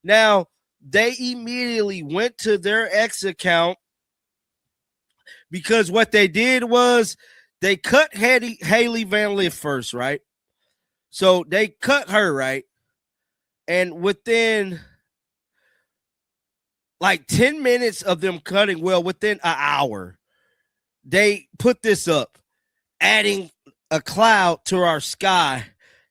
Now, they immediately went to their X account because what they did was they cut Haley Van Lith first, right? So they cut her, right? And within like 10 minutes of them cutting, well, within an hour, they put this up, adding a cloud to our sky,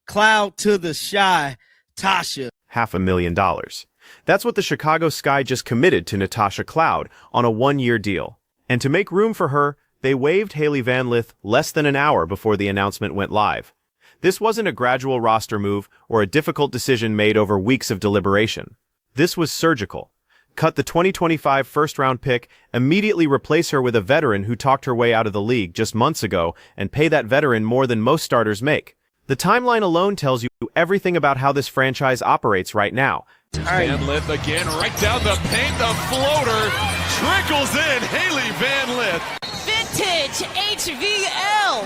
cloud to the shy, Tasha. $500,000. That's what the Chicago Sky just committed to Natasha Cloud on a one-year deal. And to make room for her, they waived Haley Van Lith less than an hour before the announcement went live. This wasn't a gradual roster move or a difficult decision made over weeks of deliberation. This was surgical. Cut the 2025 first-round pick, immediately replace her with a veteran who talked her way out of the league just months ago, and pay that veteran more than most starters make. The timeline alone tells you everything about how this franchise operates right now. Van Lith again, right down the paint, the floater trickles in. Haley Van Lith. Vintage HVL.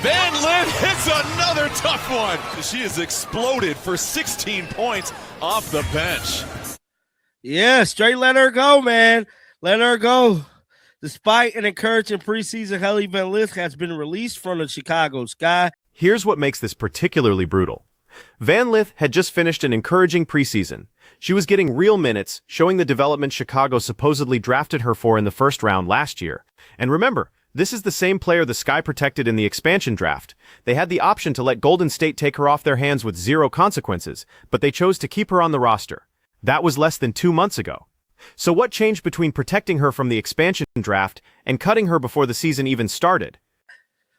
Van Lith hits another tough one. She has exploded for 16 points off the bench. Yeah, straight let her go, man. Let her go. Despite an encouraging preseason, Haley Van Lith has been released from the Chicago Sky. Here's what makes this particularly brutal. Van Lith had just finished an encouraging preseason. She was getting real minutes, showing the development Chicago supposedly drafted her for in the first round last year. And remember, this is the same player the Sky protected in the expansion draft. They had the option to let Golden State take her off their hands with zero consequences, but they chose to keep her on the roster. That was less than 2 months ago. So what changed between protecting her from the expansion draft and cutting her before the season even started?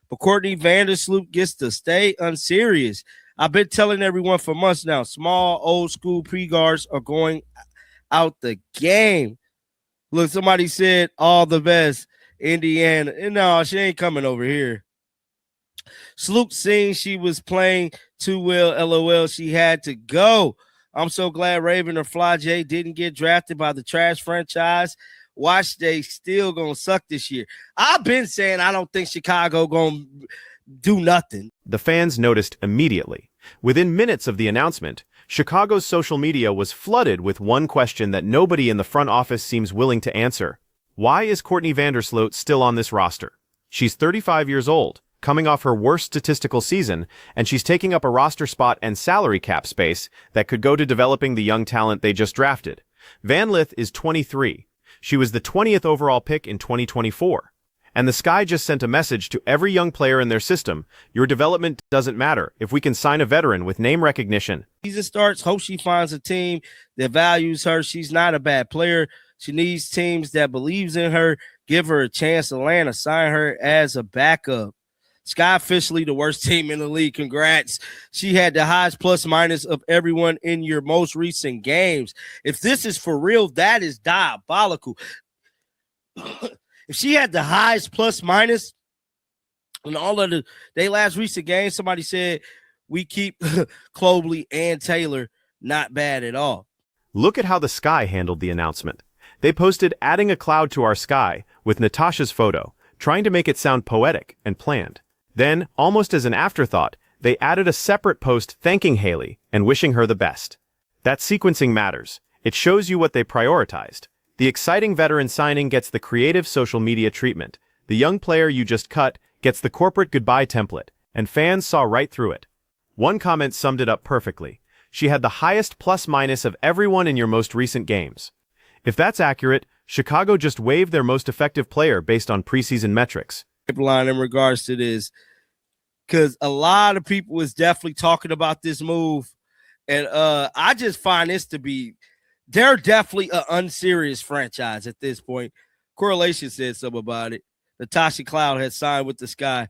But Courtney Vandersloot gets to stay unserious. I've been telling everyone for months now, small, old school pre-guards are going out the game. Look, somebody said all the best, Indiana. And no, she ain't coming over here. Sloop saying she was playing too well, LOL, she had to go. I'm so glad Raven or Fly J didn't get drafted by the trash franchise. Watch, they still gonna suck this year. I've been saying I don't think Chicago gonna do nothing. The fans noticed immediately. Within minutes of the announcement, Chicago's social media was flooded with one question that nobody in the front office seems willing to answer. Why is Courtney Vandersloot still on this roster? She's 35 years old, coming off her worst statistical season, and she's taking up a roster spot and salary cap space that could go to developing the young talent they just drafted. Van Lith is 23. She was the 20th overall pick in 2024. And the Sky just sent a message to every young player in their system: your development doesn't matter if we can sign a veteran with name recognition. Season starts, hope she finds a team that values her. She's not a bad player. She needs teams that believes in her, give her a chance to land, assign her as a backup. Sky officially the worst team in the league. Congrats. She had the highest plus minus of everyone in your most recent games. If this is for real, that is diabolical. If she had the highest plus minus in all of they last recent games, somebody said we keep Clobley and Taylor. Not bad at all. Look at how the Sky handled the announcement. They posted adding a cloud to our sky with Natasha's photo, trying to make it sound poetic and planned. Then, almost as an afterthought, they added a separate post thanking Haley and wishing her the best. That sequencing matters. It shows you what they prioritized. The exciting veteran signing gets the creative social media treatment. The young player you just cut gets the corporate goodbye template, and fans saw right through it. One comment summed it up perfectly. She had the highest plus-minus of everyone in your most recent games. If that's accurate, Chicago just waived their most effective player based on preseason metrics. Line in regards to this, because a lot of people was definitely talking about this move, and I just find this to be, they're definitely an unserious franchise at this point. Correlation said something about it. Natasha Cloud had signed with the Sky.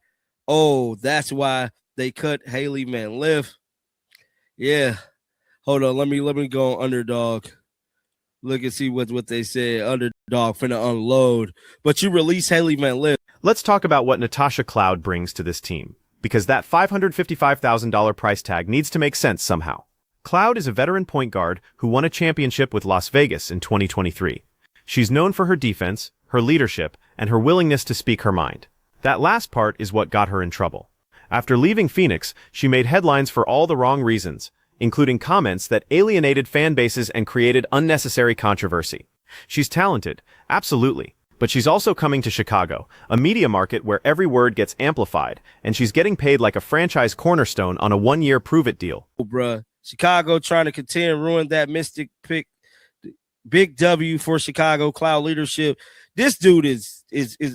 Oh, that's why they cut Haley Van Lith. Yeah. Hold on. Let me go on Underdog. Look and see what they said. Underdog finna unload. But you release Haley Van Lith. Let's talk about what Natasha Cloud brings to this team, because that $555,000 price tag needs to make sense somehow. Cloud is a veteran point guard who won a championship with Las Vegas in 2023. She's known for her defense, her leadership, and her willingness to speak her mind. That last part is what got her in trouble. After leaving Phoenix, she made headlines for all the wrong reasons. including comments that alienated fan bases and created unnecessary controversy. She's talented, absolutely, but she's also coming to Chicago, a media market where every word gets amplified, and she's getting paid like a franchise cornerstone on a one-year prove-it deal. Oh, bruh. Chicago trying to contend, ruin that mystic pick. Big W for Chicago Cloud leadership. This dude is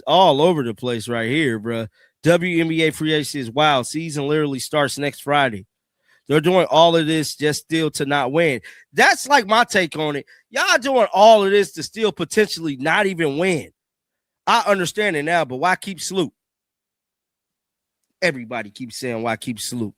all over the place right here, bruh. WNBA free agency is wild. Season literally starts next Friday. They're doing all of this just still to not win. That's like my take on it. Y'all doing all of this to still potentially not even win. I understand it now, but why keep Sloop? Everybody keeps saying why keep Sloop.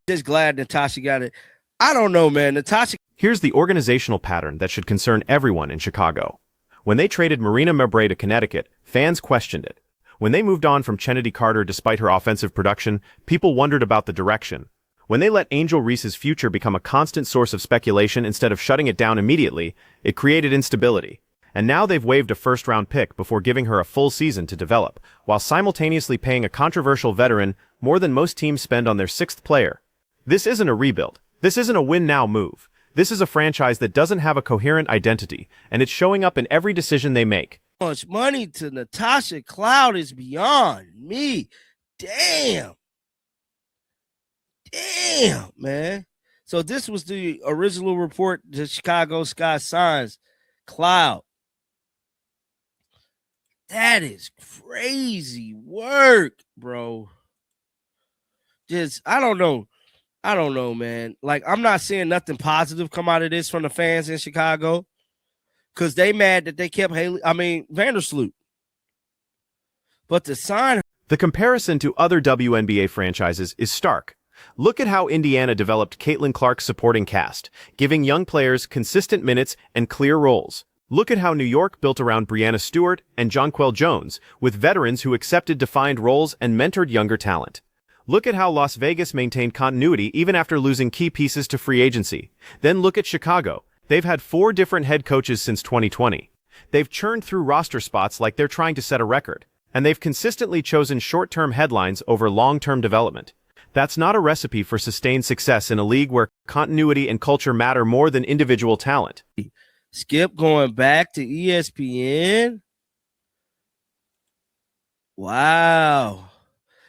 Just glad Natasha got it. I don't know, man. Natasha. Here's the organizational pattern that should concern everyone in Chicago. When they traded Marina Mabray to Connecticut, fans questioned it. When they moved on from Chennedy Carter despite her offensive production, people wondered about the direction. When they let Angel Reese's future become a constant source of speculation instead of shutting it down immediately, it created instability. And now they've waived a first-round pick before giving her a full season to develop, while simultaneously paying a controversial veteran more than most teams spend on their sixth player. This isn't a rebuild. This isn't a win-now move. This is a franchise that doesn't have a coherent identity, and it's showing up in every decision they make. Much money to Natasha Cloud is beyond me. Damn, man. So this was the original report the Chicago Sky signs Cloud. That is crazy work, bro. I don't know, man. Like, I'm not seeing nothing positive come out of this from the fans in Chicago because they mad that they kept Vandersloot. But to sign... The comparison to other WNBA franchises is stark. Look at how Indiana developed Caitlin Clark's supporting cast, giving young players consistent minutes and clear roles. Look at how New York built around Breanna Stewart and Jonquel Jones, with veterans who accepted defined roles and mentored younger talent. Look at how Las Vegas maintained continuity even after losing key pieces to free agency. Then look at Chicago. They've had 4 different head coaches since 2020. They've churned through roster spots like they're trying to set a record. And they've consistently chosen short-term headlines over long-term development. That's not a recipe for sustained success in a league where continuity and culture matter more than individual talent. Skip going back to ESPN. Wow.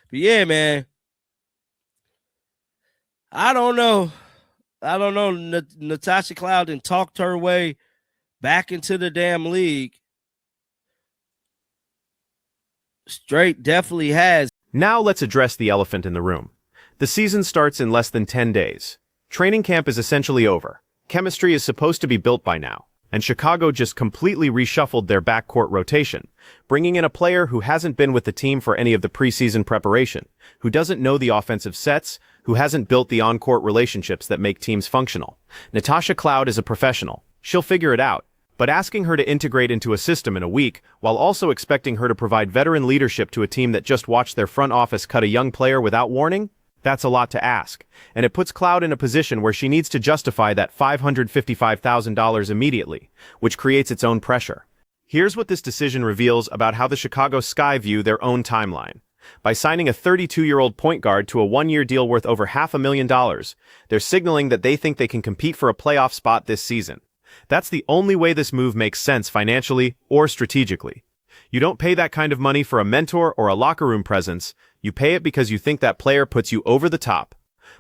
But yeah, man. I don't know. Natasha Cloud and talked her way back into the damn league. Straight definitely has. Now let's address the elephant in the room. The season starts in less than 10 days. Training camp is essentially over. Chemistry is supposed to be built by now. And Chicago just completely reshuffled their backcourt rotation, bringing in a player who hasn't been with the team for any of the preseason preparation, who doesn't know the offensive sets, who hasn't built the on-court relationships that make teams functional. Natasha Cloud is a professional. She'll figure it out. But asking her to integrate into a system in a week, while also expecting her to provide veteran leadership to a team that just watched their front office cut a young player without warning? That's a lot to ask, and it puts Cloud in a position where she needs to justify that $555,000 immediately, which creates its own pressure. Here's what this decision reveals about how the Chicago Sky view their own timeline. By signing a 32-year-old point guard to a one-year deal worth over $500,000, they're signaling that they think they can compete for a playoff spot this season. That's the only way this move makes sense financially or strategically. You don't pay that kind of money for a mentor or a locker room presence. You pay it because you think that player puts you over the top.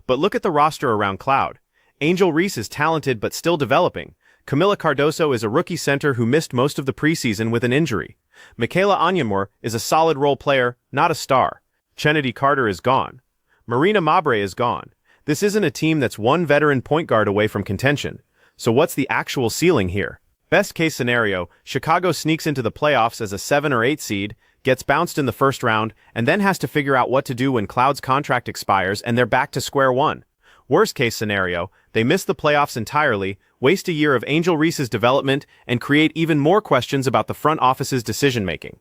But look at the roster around Cloud. Angel Reese is talented but still developing. Camila Cardoso is a rookie center who missed most of the preseason with an injury. Michaela Onyenwere is a solid role player, not a star. Chennedy Carter is gone. Marina Mabray is gone. This isn't a team that's one veteran point guard away from contention. So what's the actual ceiling here? Best case scenario, Chicago sneaks into the playoffs as a 7 or 8 seed, gets bounced in the first round, and then has to figure out what to do when Cloud's contract expires and they're back to square one. Worst case scenario, they miss the playoffs entirely, waste a year of Angel Reese's development, and create even more questions about the front office's decision-making.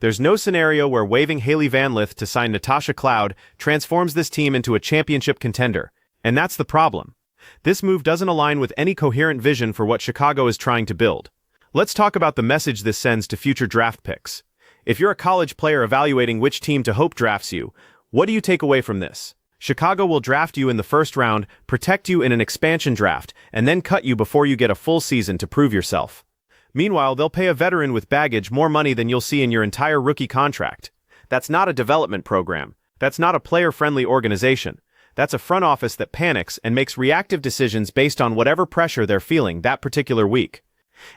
There's no scenario where waiving Hailey Van Lith to sign Natasha Cloud transforms this team into a championship contender. And that's the problem. This move doesn't align with any coherent vision for what Chicago is trying to build. Let's talk about the message this sends to future draft picks. If you're a college player evaluating which team to hope drafts you, what do you take away from this? Chicago will draft you in the first round, protect you in an expansion draft, and then cut you before you get a full season to prove yourself. Meanwhile, they'll pay a veteran with baggage more money than you'll see in your entire rookie contract. That's not a development program. That's not a player-friendly organization. That's a front office that panics and makes reactive decisions based on whatever pressure they're feeling that particular week.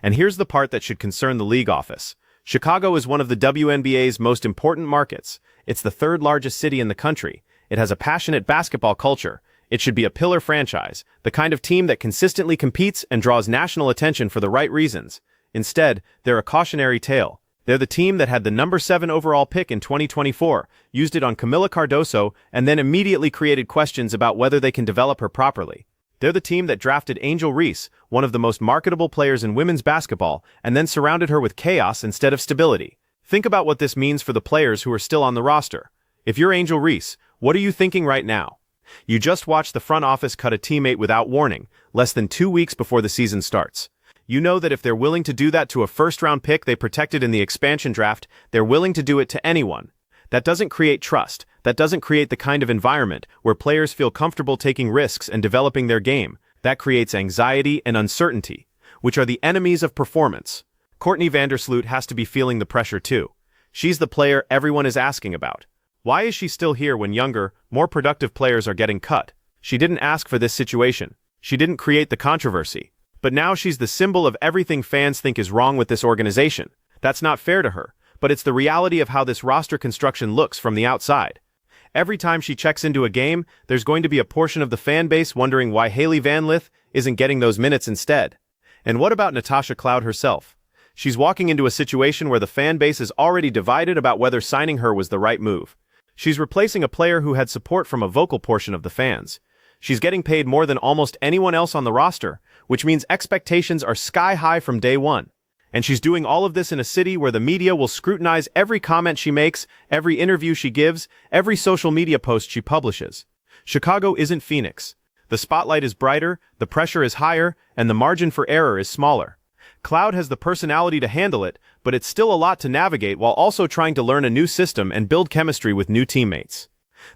And here's the part that should concern the league office. Chicago is one of the WNBA's most important markets. It's the third largest city in the country. It has a passionate basketball culture. It should be a pillar franchise, the kind of team that consistently competes and draws national attention for the right reasons. Instead, they're a cautionary tale. They're the team that had the number 7 overall pick in 2024, used it on Camila Cardoso, and then immediately created questions about whether they can develop her properly. They're the team that drafted Angel Reese, one of the most marketable players in women's basketball, and then surrounded her with chaos instead of stability. Think about what this means for the players who are still on the roster. If you're Angel Reese, what are you thinking right now? You just watched the front office cut a teammate without warning, less than 2 weeks before the season starts. You know that if they're willing to do that to a first-round pick they protected in the expansion draft, they're willing to do it to anyone. That doesn't create trust. That doesn't create the kind of environment where players feel comfortable taking risks and developing their game. That creates anxiety and uncertainty, which are the enemies of performance. Courtney Vandersloot has to be feeling the pressure too. She's the player everyone is asking about. Why is she still here when younger, more productive players are getting cut? She didn't ask for this situation. She didn't create the controversy. But now she's the symbol of everything fans think is wrong with this organization. That's not fair to her, but it's the reality of how this roster construction looks from the outside. Every time she checks into a game, there's going to be a portion of the fan base wondering why Hailey Van Lith isn't getting those minutes instead. And what about Natasha Cloud herself? She's walking into a situation where the fan base is already divided about whether signing her was the right move. She's replacing a player who had support from a vocal portion of the fans. She's getting paid more than almost anyone else on the roster, which means expectations are sky high from day one. And she's doing all of this in a city where the media will scrutinize every comment she makes, every interview she gives, every social media post she publishes. Chicago isn't Phoenix. The spotlight is brighter, the pressure is higher, and the margin for error is smaller. Cloud has the personality to handle it, but it's still a lot to navigate while also trying to learn a new system and build chemistry with new teammates.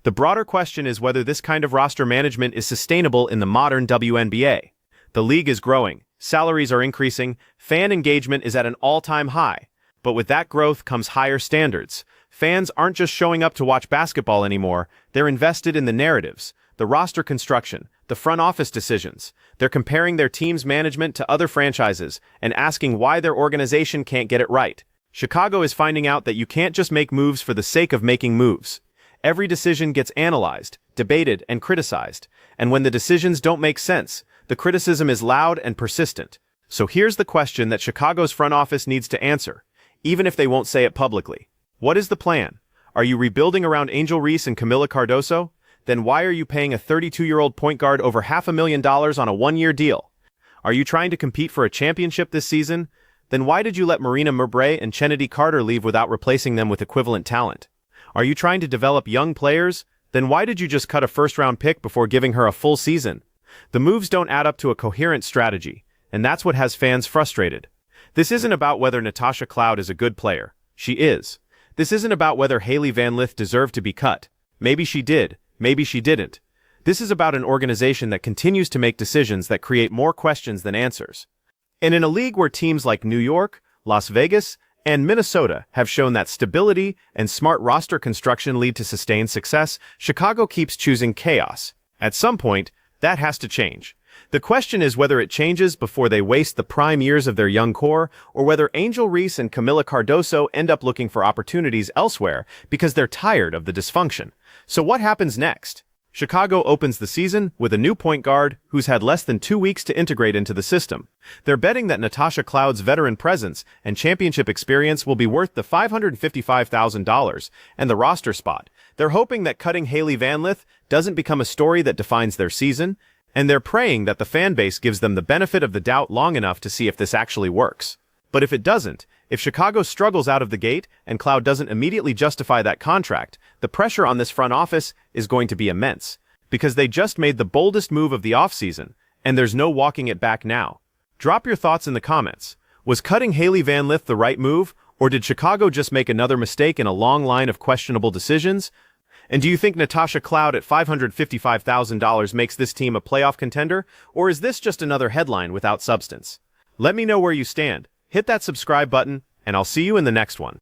The broader question is whether this kind of roster management is sustainable in the modern WNBA. The league is growing, salaries are increasing, fan engagement is at an all-time high. But with that growth comes higher standards. Fans aren't just showing up to watch basketball anymore, they're invested in the narratives, the roster construction, the front office decisions. They're comparing their team's management to other franchises and asking why their organization can't get it right. Chicago is finding out that you can't just make moves for the sake of making moves. Every decision gets analyzed, debated, and criticized. And when the decisions don't make sense, the criticism is loud and persistent. So here's the question that Chicago's front office needs to answer, even if they won't say it publicly. What is the plan? Are you rebuilding around Angel Reese and Camila Cardoso? Then why are you paying a 32-year-old point guard over $500,000 on a one-year deal? Are you trying to compete for a championship this season? Then why did you let Marina Murray and Chennedy Carter leave without replacing them with equivalent talent? Are you trying to develop young players? Then why did you just cut a first-round pick before giving her a full season? The moves don't add up to a coherent strategy, and that's what has fans frustrated. This isn't about whether Natasha Cloud is a good player. She is. This isn't about whether Hailey Van Lith deserved to be cut. Maybe she did. Maybe she didn't. This is about an organization that continues to make decisions that create more questions than answers. And in a league where teams like New York, Las Vegas, and Minnesota have shown that stability and smart roster construction lead to sustained success, Chicago keeps choosing chaos. At some point, that has to change. The question is whether it changes before they waste the prime years of their young core, or whether Angel Reese and Camila Cardoso end up looking for opportunities elsewhere because they're tired of the dysfunction. So what happens next? Chicago opens the season with a new point guard who's had less than 2 weeks to integrate into the system. They're betting that Natasha Cloud's veteran presence and championship experience will be worth the $555,000 and the roster spot. They're hoping that cutting Hailey Van Lith doesn't become a story that defines their season, and they're praying that the fan base gives them the benefit of the doubt long enough to see if this actually works. But if it doesn't, if Chicago struggles out of the gate and Cloud doesn't immediately justify that contract, the pressure on this front office is going to be immense, because they just made the boldest move of the offseason, and there's no walking it back now. Drop your thoughts in the comments. Was cutting Hailey Van Lith the right move, or did Chicago just make another mistake in a long line of questionable decisions? And do you think Natasha Cloud at $555,000 makes this team a playoff contender, or is this just another headline without substance? Let me know where you stand. Hit that subscribe button, and I'll see you in the next one.